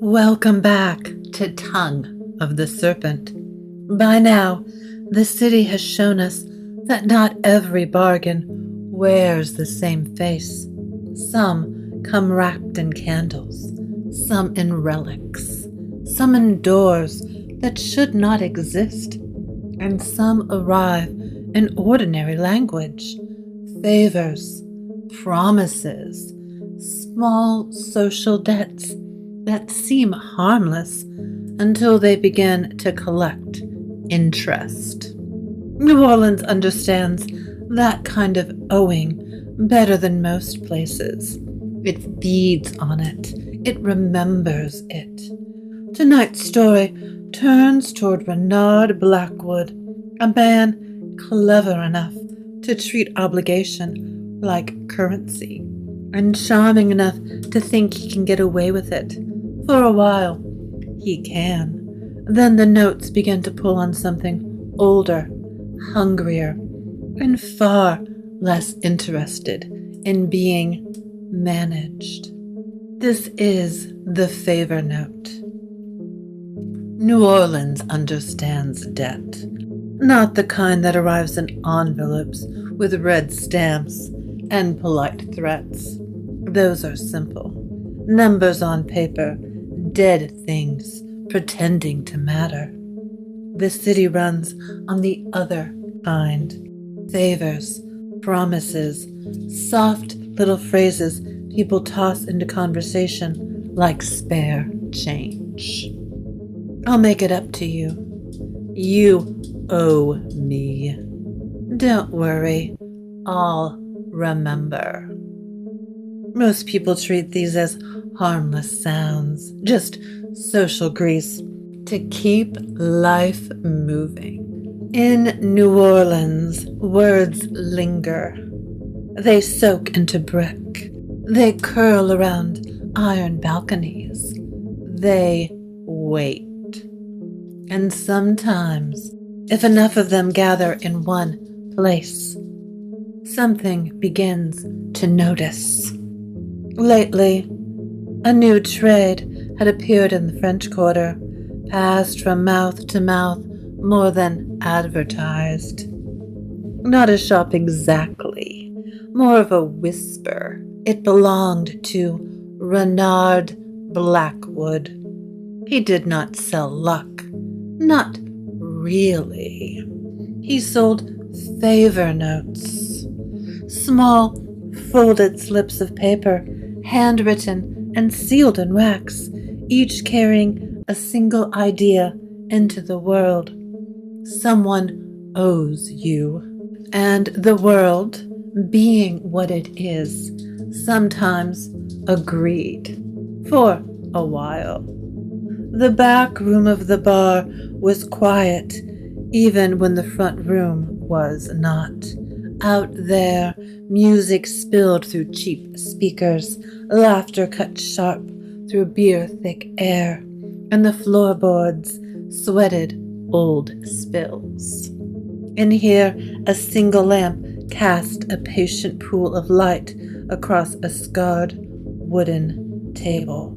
Welcome back to Tongue of the Serpent. By now, the city has shown us that not every bargain wears the same face. Some come wrapped in candles, some in relics, some in doors that should not exist, and some arrive in ordinary language, favors, promises, small social debts that seem harmless until they begin to collect interest. New Orleans understands that kind of owing better than most places. It feeds on it. It remembers it. Tonight's story turns toward Renard Blackwood, a man clever enough to treat obligation like currency, and charming enough to think he can get away with it. For a while, he can. Then the notes begin to pull on something older, hungrier, and far less interested in being managed. This is the favor note. New Orleans understands debt. Not the kind that arrives in envelopes with red stamps and polite threats. Those are simple. Numbers on paper, dead things pretending to matter. The city runs on the other kind. Favors, promises, soft little phrases people toss into conversation like spare change. I'll make it up to you. You owe me. Don't worry, I'll remember. Most people treat these as harmless sounds, just social grease to keep life moving. In New Orleans, words linger. They soak into brick. They curl around iron balconies. They wait. And sometimes, if enough of them gather in one place, something begins to notice. Lately, a new trade had appeared in the French Quarter, passed from mouth to mouth more than advertised. Not a shop exactly, more of a whisper. It belonged to Renard Blackwood. He did not sell luck. Not really. He sold favor notes. Small, folded slips of paper, handwritten and sealed in wax, each carrying a single idea into the world. Someone owes you. And the world, being what it is, sometimes agreed. For a while. The back room of the bar was quiet, even when the front room was not. Out there, music spilled through cheap speakers, laughter cut sharp through beer-thick air, and the floorboards sweated old spills. In here, a single lamp cast a patient pool of light across a scarred wooden table.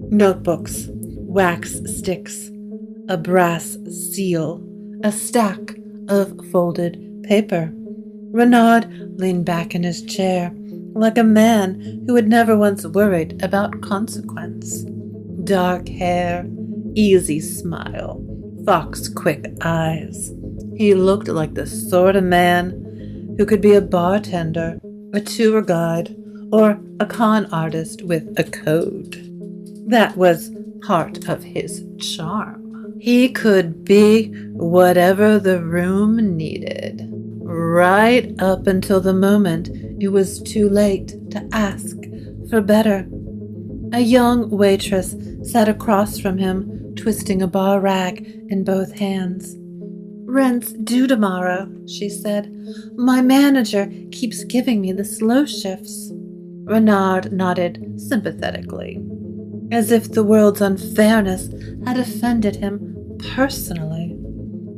Notebooks, wax sticks, a brass seal, a stack of folded paper. Renard leaned back in his chair, like a man who had never once worried about consequence. Dark hair, easy smile, fox-quick eyes. He looked like the sort of man who could be a bartender, a tour guide, or a con artist with a code. That was part of his charm. He could be whatever the room needed, right up until the moment it was too late to ask for better. A young waitress sat across from him, twisting a bar rag in both hands. "Rent's due tomorrow," she said. "My manager keeps giving me the slow shifts." Renard nodded sympathetically, as if the world's unfairness had offended him personally.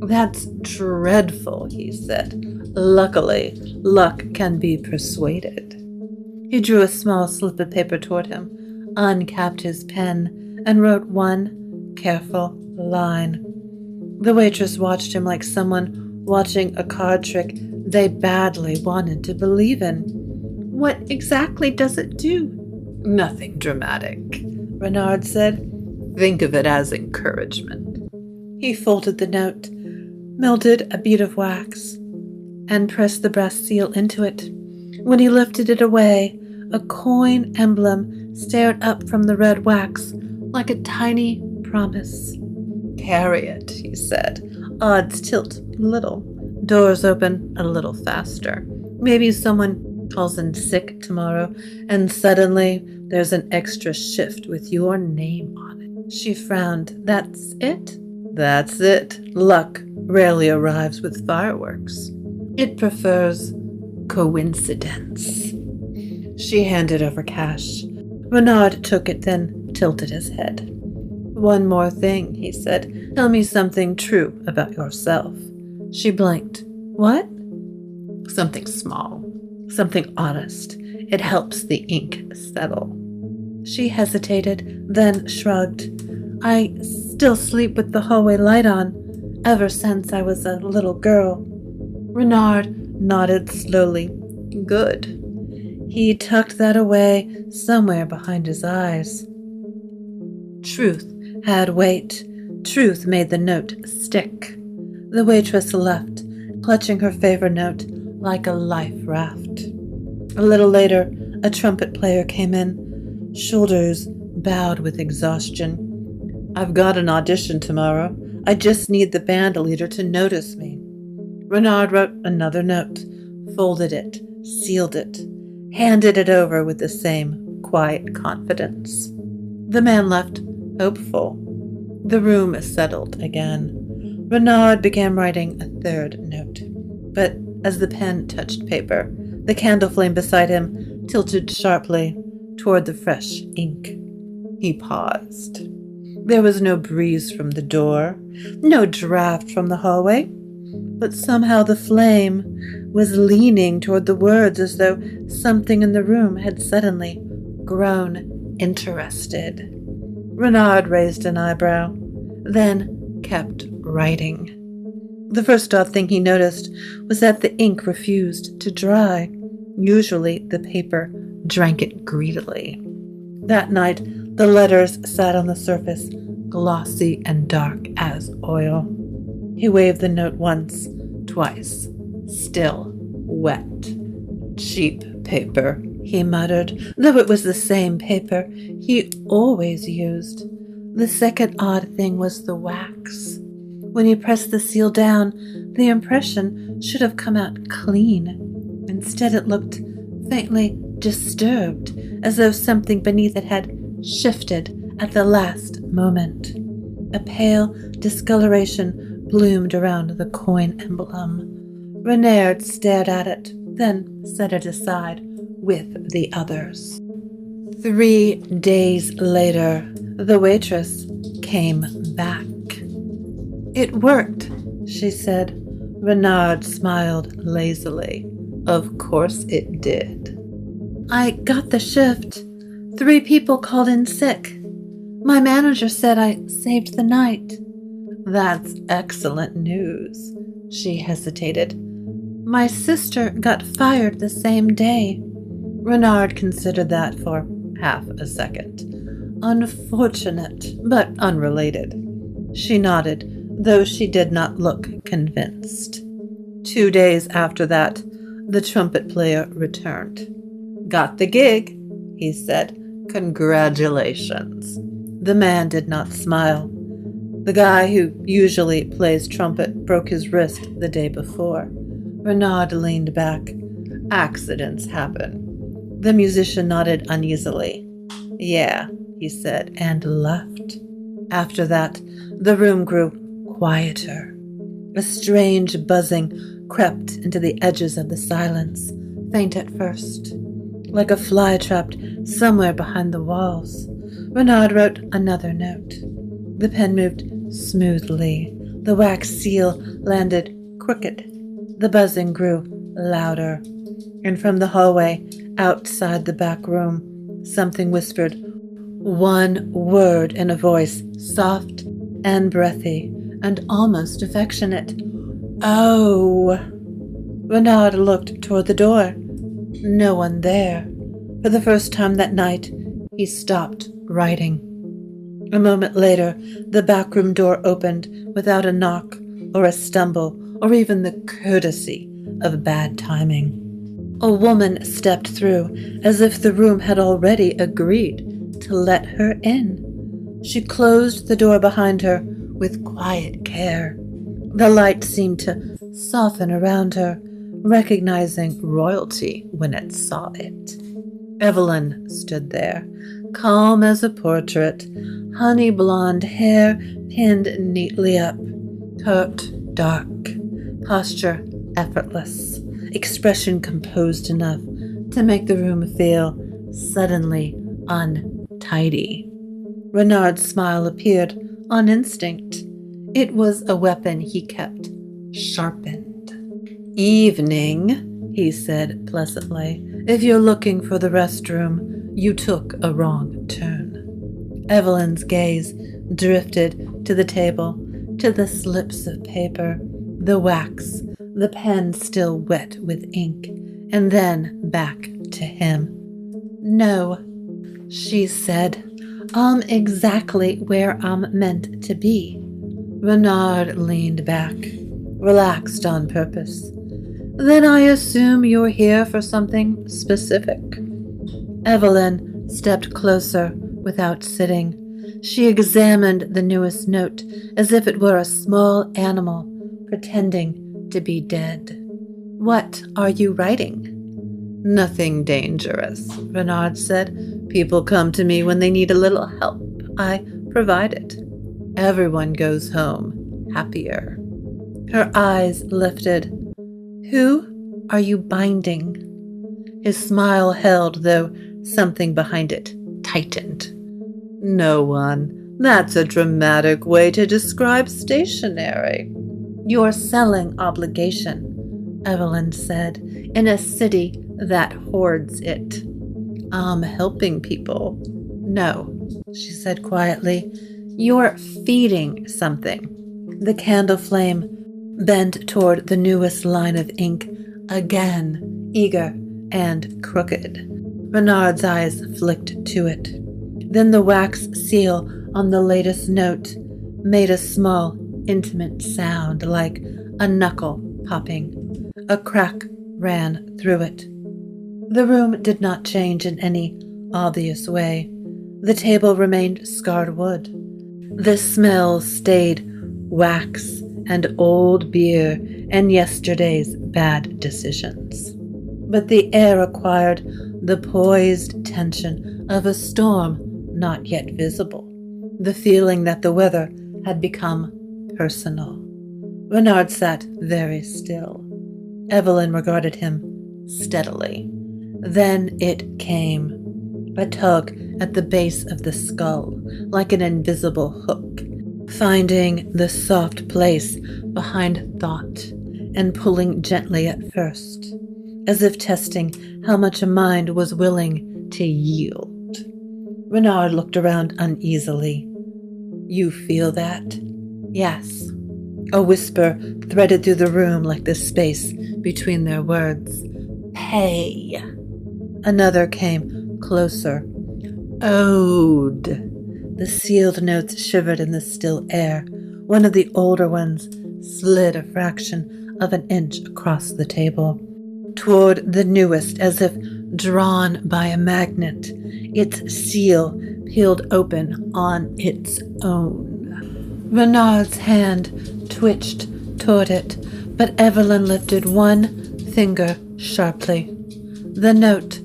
"That's dreadful," he said. "Luckily, luck can be persuaded." He drew a small slip of paper toward him, uncapped his pen, and wrote one careful line. The waitress watched him like someone watching a card trick they badly wanted to believe in. "What exactly does it do?" "Nothing dramatic," Renard said. "Think of it as encouragement." He folded the note, melted a bead of wax, and pressed the brass seal into it. When he lifted it away, a coin emblem stared up from the red wax like a tiny promise. "Carry it," he said. "Odds tilt a little. Doors open a little faster. Maybe someone calls in sick tomorrow, and suddenly there's an extra shift with your name on it." She frowned. "That's it?" "That's it. Luck rarely arrives with fireworks. It prefers coincidence." She handed over cash. Renard took it, then tilted his head. "One more thing," he said. "Tell me something true about yourself." She blinked. "What?" "Something small. Something honest. It helps the ink settle." She hesitated, then shrugged. "I still sleep with the hallway light on, ever since I was a little girl." Renard nodded slowly. "Good." He tucked that away somewhere behind his eyes. Truth had weight. Truth made the note stick. The waitress left, clutching her favorite note like a life raft. A little later, a trumpet player came in, shoulders bowed with exhaustion. "I've got an audition tomorrow. I just need the band leader to notice me." Renard wrote another note, folded it, sealed it, handed it over with the same quiet confidence. The man left, hopeful. The room settled again. Renard began writing a third note, but as the pen touched paper, the candle flame beside him tilted sharply toward the fresh ink. He paused. There was no breeze from the door, no draft from the hallway, but somehow the flame was leaning toward the words as though something in the room had suddenly grown interested. Renard raised an eyebrow, then kept writing. The first odd thing he noticed was that the ink refused to dry. Usually the paper drank it greedily. That night, the letters sat on the surface, glossy and dark as oil. He waved the note once, twice. Still wet. "Cheap paper," he muttered, though it was the same paper he always used. The second odd thing was the wax. When he pressed the seal down, the impression should have come out clean. Instead, it looked faintly disturbed, as though something beneath it had shifted at the last moment. A pale discoloration bloomed around the coin emblem. Renard stared at it, then set it aside with the others. 3 days later, the waitress came back. "It worked," she said. Renard smiled lazily. "Of course it did." "I got the shift. 3 people called in sick. My manager said I saved the night." "That's excellent news." She hesitated. "My sister got fired the same day." Renard considered that for half a second. "Unfortunate, but unrelated." She nodded, though she did not look convinced. 2 days after that, the trumpet player returned. "Got the gig," he said. "Congratulations." The man did not smile. The guy who usually plays trumpet broke his wrist the day before. Renard leaned back. "Accidents happen." The musician nodded uneasily. "Yeah," he said, and left. After that, the room grew quieter. A strange buzzing crept into the edges of the silence, faint at first, like a fly trapped somewhere behind the walls. Renard wrote another note. The pen moved smoothly. The wax seal landed crooked. The buzzing grew louder. And from the hallway, outside the back room, something whispered, One word in a voice soft and breathy and almost affectionate. "Oh." Renard looked toward the door. No one there. For the first time that night, he stopped writing. A moment later, the backroom door opened without a knock or a stumble or even the courtesy of bad timing. A woman stepped through as if the room had already agreed to let her in. She closed the door behind her with quiet care. The light seemed to soften around her, recognizing royalty when it saw it. Evelyn stood there, calm as a portrait, honey blonde hair pinned neatly up, coat dark, posture effortless, expression composed enough to make the room feel suddenly untidy. Renard's smile appeared on instinct. It was a weapon he kept sharpened. "Evening," he said pleasantly. "If you're looking for the restroom, you took a wrong turn." Evelyn's gaze drifted to the table, to the slips of paper, the wax, the pen still wet with ink, and then back to him. "No," she said. "I'm exactly where I'm meant to be." Renard leaned back, relaxed on purpose. "Then I assume you're here for something specific." Evelyn stepped closer without sitting. She examined the newest note as if it were a small animal pretending to be dead. "What are you writing?" "Nothing dangerous," Renard said. "People come to me when they need a little help. I provide it. Everyone goes home happier." Her eyes lifted. "Who are you binding?" His smile held, though something behind it tightened. "No one. That's a dramatic way to describe stationery." "You're selling obligation," Evelyn said, "in a city that hoards it." "I'm helping people." "No," she said quietly. "You're feeding something." The candle flame bent toward the newest line of ink, again eager and crooked. Renard's eyes flicked to it. Then the wax seal on the latest note made a small, intimate sound like a knuckle popping. A crack ran through it. The room did not change in any obvious way. The table remained scarred wood. The smell stayed wax and old beer and yesterday's bad decisions. But the air acquired the poised tension of a storm not yet visible, the feeling that the weather had become personal. Renard sat very still. Evelyn regarded him steadily. Then it came, a tug at the base of the skull, like an invisible hook, finding the soft place behind thought and pulling gently at first, as if testing how much a mind was willing to yield. Renard looked around uneasily. "You feel that?" "Yes." A whisper threaded through the room like the space between their words. "Pay." Another came closer. "Ode." The sealed notes shivered in the still air. One of the older ones slid a fraction of an inch across the table, toward the newest, as if drawn by a magnet, its seal peeled open on its own. Renard's hand twitched toward it, but Evelyn lifted one finger sharply. The note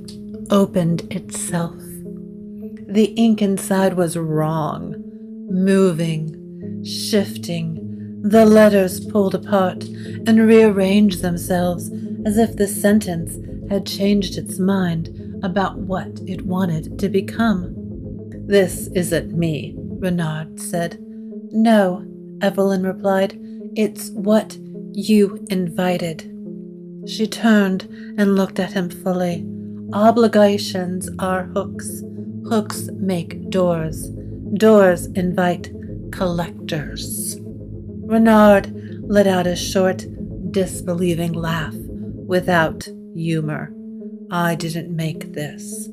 opened itself. The ink inside was wrong, moving, shifting. The letters pulled apart and rearranged themselves as if the sentence had changed its mind about what it wanted to become. "This isn't me," Renard said. "No," Evelyn replied. "It's what you invited." She turned and looked at him fully. "Obligations are hooks. Hooks make doors. Doors invite collectors. Renard let out a short, disbelieving laugh without humor. I didn't make this.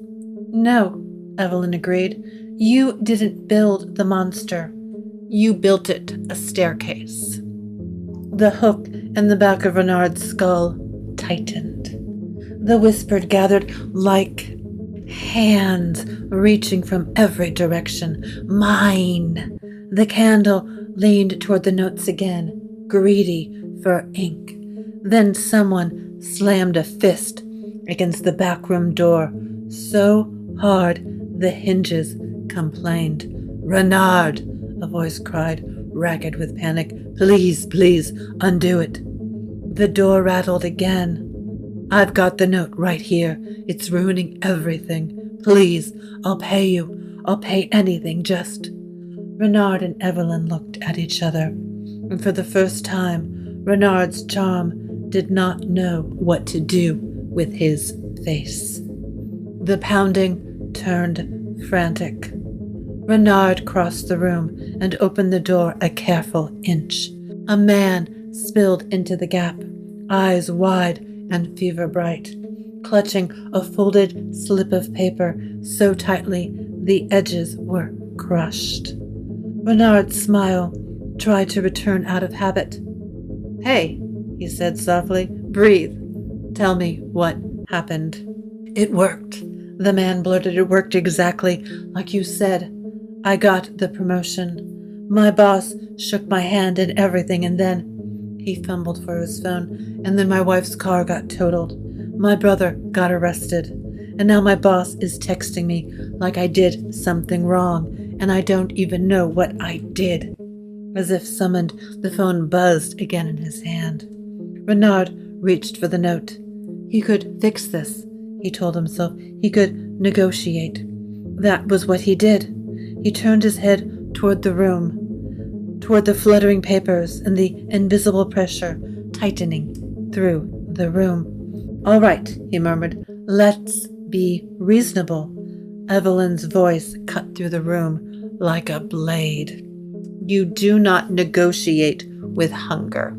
No, Evelyn agreed. You didn't build the monster. You built it a staircase. The hook in the back of Renard's skull tightened. The whisper gathered like hands reaching from every direction. Mine. The candle leaned toward the notes again, greedy for ink. Then someone slammed a fist against the backroom door so hard the hinges complained. Renard, a voice cried, ragged with panic. Please, please, undo it. The door rattled again. I've got the note right here. It's ruining everything. Please, I'll pay you. I'll pay anything, just. Renard and Evelyn looked at each other, and for the first time, Renard's charm did not know what to do with his face. The pounding turned frantic. Renard crossed the room and opened the door a careful inch. A man spilled into the gap, eyes wide and fever-bright, clutching a folded slip of paper so tightly the edges were crushed. Renard's smile tried to return out of habit. Hey, he said softly, breathe. Tell me what happened. It worked, the man blurted. It worked exactly like you said. I got the promotion. My boss shook my hand and everything, and then he fumbled for his phone, and then my wife's car got totaled. My brother got arrested, and now my boss is texting me like I did something wrong, and I don't even know what I did. As if summoned, the phone buzzed again in his hand. Renard reached for the note. He could fix this, he told himself. He could negotiate. That was what he did. He turned his head toward the room, toward the fluttering papers and the invisible pressure tightening through the room. All right, he murmured. Let's be reasonable. Evelyn's voice cut through the room like a blade. You do not negotiate with hunger.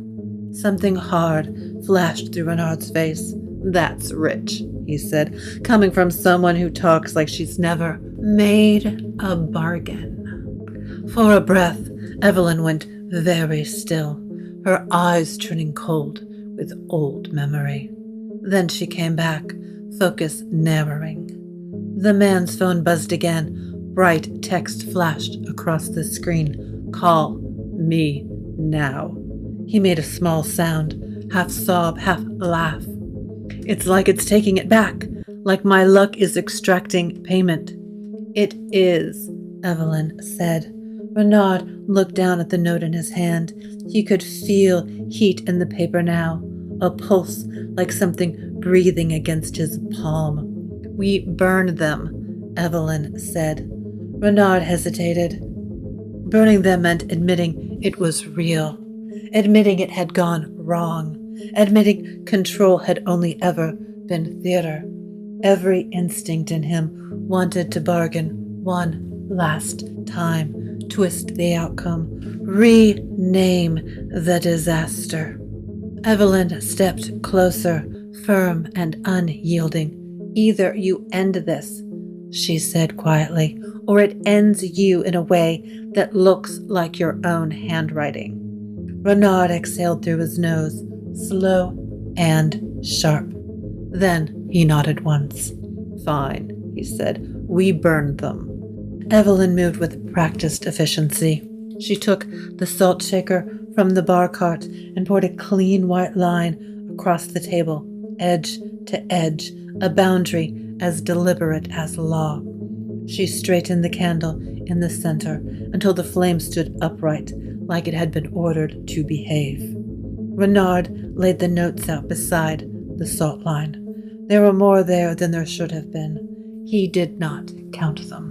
Something hard flashed through Renard's face. That's rich, he said, coming from someone who talks like she's never made a bargain. For a breath, Evelyn went very still, her eyes turning cold with old memory. Then she came back, focus narrowing. The man's phone buzzed again. Bright text flashed across the screen. Call me now. He made a small sound, half sob, half laugh. It's like it's taking it back, like my luck is extracting payment. It is, Evelyn said. Renard looked down at the note in his hand. He could feel heat in the paper now, a pulse like something breathing against his palm. We burned them, Evelyn said. Renard hesitated. Burning them meant admitting it was real, admitting it had gone wrong, admitting control had only ever been theater. Every instinct in him wanted to bargain one last time, twist the outcome, rename the disaster. Evelyn stepped closer, firm and unyielding. Either you end this, she said quietly, or it ends you in a way that looks like your own handwriting. Renard exhaled through his nose, slow and sharp. Then he nodded once. Fine, he said. We burned them. Evelyn moved with practiced efficiency. She took the salt shaker from the bar cart and poured a clean white line across the table, edge to edge, a boundary as deliberate as law. She straightened the candle in the center until the flame stood upright, like it had been ordered to behave. Renard laid the notes out beside the salt line. There were more there than there should have been. He did not count them.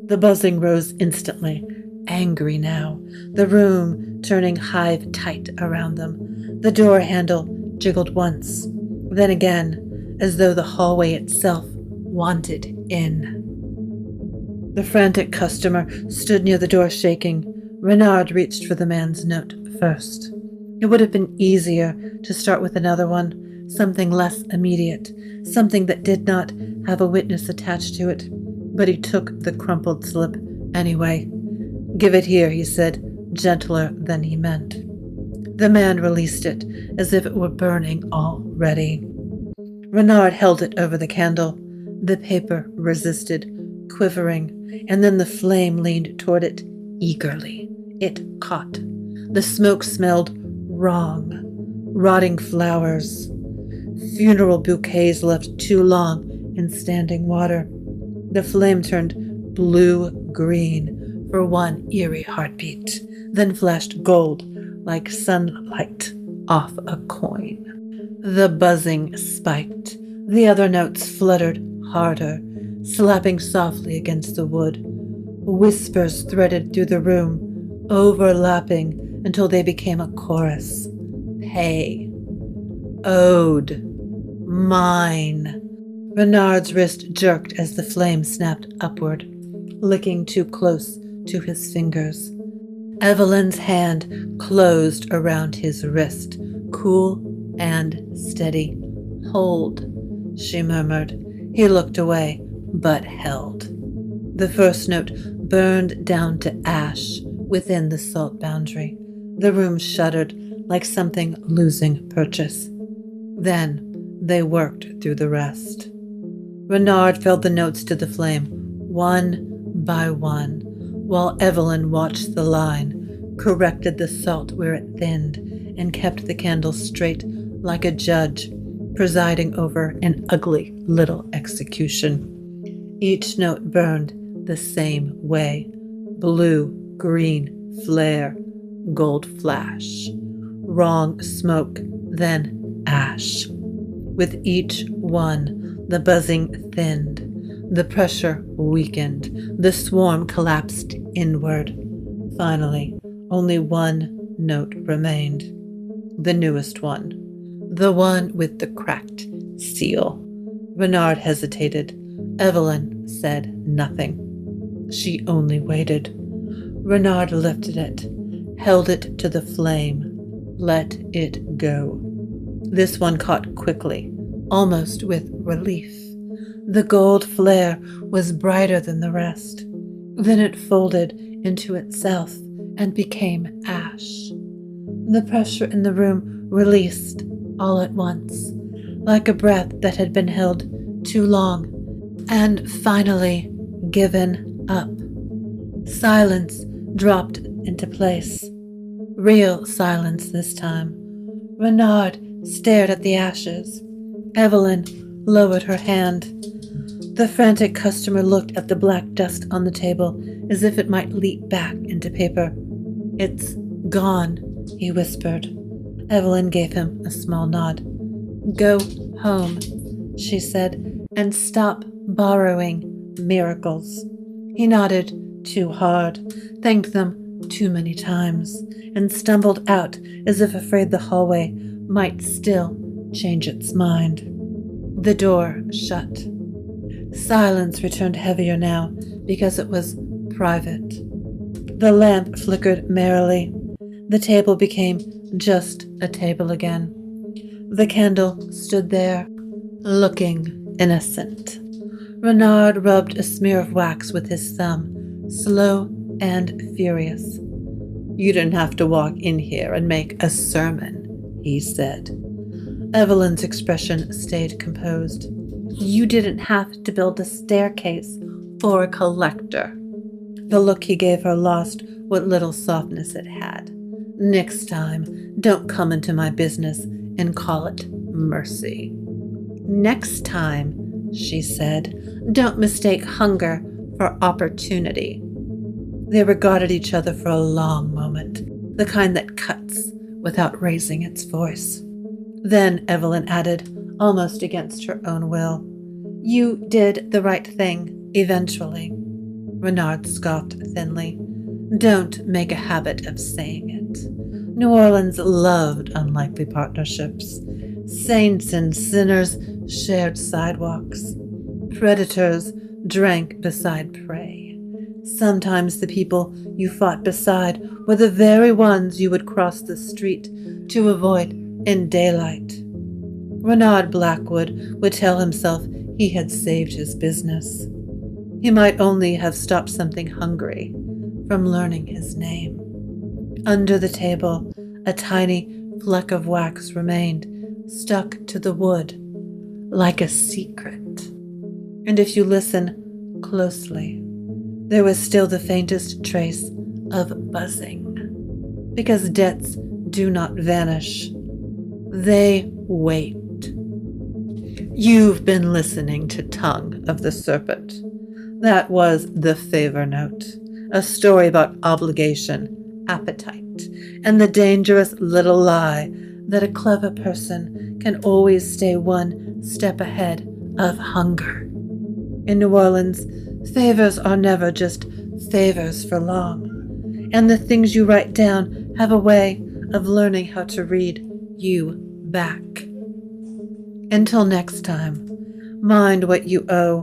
The buzzing rose instantly, angry now, the room turning hive-tight around them. The door handle jiggled once, then again, as though the hallway itself wanted in. The frantic customer stood near the door shaking. Renard reached for the man's note first. It would have been easier to start with another one, something less immediate, something that did not have a witness attached to it, but he took the crumpled slip anyway. "Give it here," he said, gentler than he meant. The man released it, as if it were burning already. Renard held it over the candle. The paper resisted, quivering, and then the flame leaned toward it eagerly. It caught. The smoke smelled wrong. Rotting flowers. Funeral bouquets left too long in standing water. The flame turned blue-green for one eerie heartbeat, then flashed gold like sunlight off a coin. The buzzing spiked. The other notes fluttered harder, slapping softly against the wood. Whispers threaded through the room, overlapping until they became a chorus. Pay. Owed. Mine. Renard's wrist jerked as the flame snapped upward, licking too close to his fingers. Evelyn's hand closed around his wrist, cool and steady. "Hold," she murmured. He looked away, but held. The first note burned down to ash within the salt boundary. The room shuddered like something losing purchase. Then they worked through the rest. Renard filled the notes to the flame, one by one, while Evelyn watched the line, corrected the salt where it thinned, and kept the candle straight like a judge presiding over an ugly little execution. Each note burned the same way: blue, green, flare, gold flash, wrong smoke, then ash. With each one, the buzzing thinned, the pressure weakened, the swarm collapsed inward. Finally, only one note remained, the newest one, the one with the cracked seal. Renard hesitated. Evelyn said nothing. She only waited. Renard lifted it, held it to the flame, let it go. This one caught quickly, almost with relief. The gold flare was brighter than the rest. Then it folded into itself and became ash. The pressure in the room released all at once, like a breath that had been held too long, and finally given up. Silence dropped into place. Real silence this time. Renard stared at the ashes. Evelyn lowered her hand. The frantic customer looked at the black dust on the table as if it might leap back into paper. "It's gone," he whispered. Evelyn gave him a small nod. "Go home," she said, "and stop borrowing miracles." He nodded too hard, thanked them too many times, and stumbled out as if afraid the hallway might still change its mind. The door shut. Silence returned heavier now because it was private. The lamp flickered merrily. The table became just a table again. The candle stood there, looking innocent. Renard rubbed a smear of wax with his thumb, slow and furious. "You didn't have to walk in here and make a sermon," he said. Evelyn's expression stayed composed. "You didn't have to build a staircase for a collector." The look he gave her lost what little softness it had. "Next time, don't come into my business and call it mercy." "Next time," she said, "don't mistake hunger for opportunity." They regarded each other for a long moment, the kind that cuts without raising its voice. Then Evelyn added, almost against her own will, "You did the right thing, eventually." Renard scoffed thinly. "Don't make a habit of saying it. New Orleans loved unlikely partnerships. Saints and sinners shared sidewalks. Predators drank beside prey. Sometimes the people you fought beside were the very ones you would cross the street to avoid in daylight. Renard Blackwood would tell himself he had saved his business. He might only have stopped something hungry from learning his name. Under the table, a tiny fleck of wax remained, stuck to the wood, like a secret. And if you listen closely, there was still the faintest trace of buzzing, because debts do not vanish. They wait. You've been listening to Tongue of the Serpent. That was The Favor Note, a story about obligation, appetite, and the dangerous little lie that a clever person can always stay one step ahead of hunger. In New Orleans, favors are never just favors for long, and the things you write down have a way of learning how to read you back. Until next time, mind what you owe,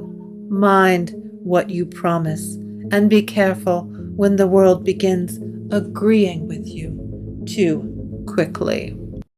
mind what you promise, and be careful when the world begins agreeing with you too quickly.